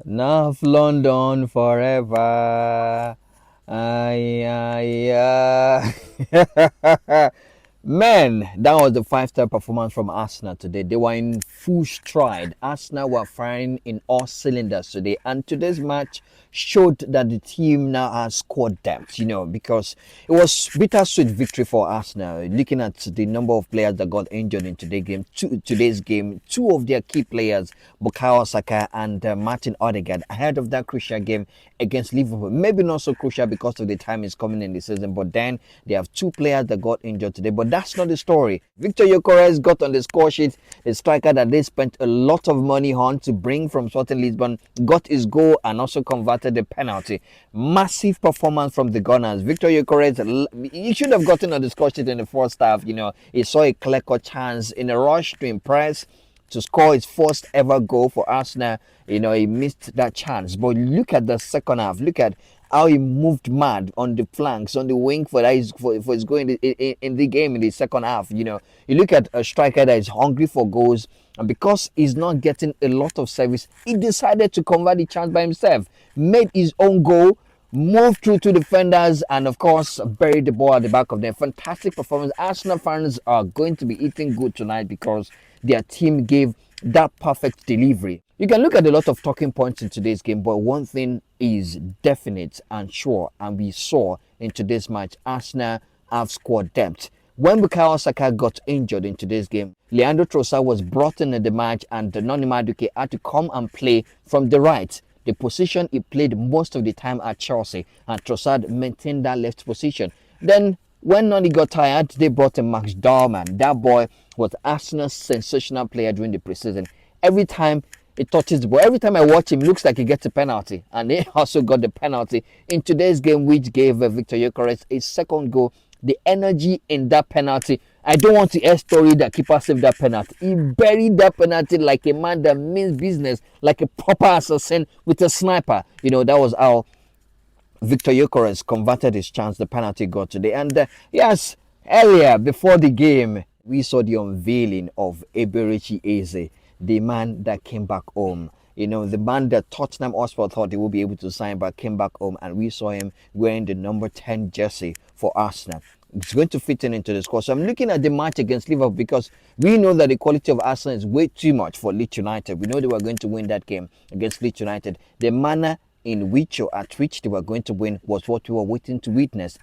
North London forever. Ay, ay, ay. Man, that was the five-star performance from Arsenal today. They were in full stride. Arsenal were firing in all cylinders today, and today's match showed that the team now has squad depth. Because it was bittersweet victory for Arsenal. Looking at the number of players that got injured in today's game, two of their key players, Bukayo Saka and Martin Odegaard, ahead of that crucial game against Liverpool. Maybe not so crucial because of the time is coming in the season, but then they have two players that got injured today. But that's not the story. Viktor Gyokeres got on the score sheet, the striker that they spent a lot of money on to bring from Sporting Lisbon, got his goal and also converted the penalty. Massive performance from the Gunners. Viktor Gyokeres, he should have gotten on the score sheet in the first half. He saw a clear-cut chance in a rush to impress to score his first ever goal for Arsenal. He missed that chance. But look at the second half. Look at how he moved mad on the flanks, on the wing for his goal in the game in the second half. You look at a striker that is hungry for goals, and because he's not getting a lot of service, he decided to convert the chance by himself, made his own goal, moved through two defenders, and of course buried the ball at the back of them. Fantastic performance. Arsenal fans are going to be eating good tonight because their team gave that perfect delivery. You can look at a lot of talking points in today's game, but one thing is definite and sure, and we saw in today's match, Arsenal have squad depth. When Bukayo Saka got injured in today's game, Leandro Trossard was brought in the match, and Noni Madueke had to come and play from the right, the position he played most of the time at Chelsea, and Trossard maintained that left position. Then when Noni got tired, they brought in Max Darman. That boy was Arsenal's sensational player during the preseason. Every time he touches the ball, every time I watch him, looks like he gets a penalty. And he also got the penalty in today's game, which gave Viktor Gyokeres a second goal. The energy in that penalty, I don't want to hear story that keeper saved that penalty. He buried that penalty like a man that means business, like a proper assassin with a sniper. That was how Viktor Gyokeres converted his chance, the penalty got today. And yes, earlier before the game, we saw the unveiling of Eberechi Eze, the man that came back home. The man that Tottenham Hotspur thought they would be able to sign, but came back home, and we saw him wearing the number 10 jersey for Arsenal. It's going to fit into the squad. So I'm looking at the match against Liverpool because we know that the quality of Arsenal is way too much for Leeds United. We know they were going to win that game against Leeds United. The manner in which or at which they were going to win was what we were waiting to witness.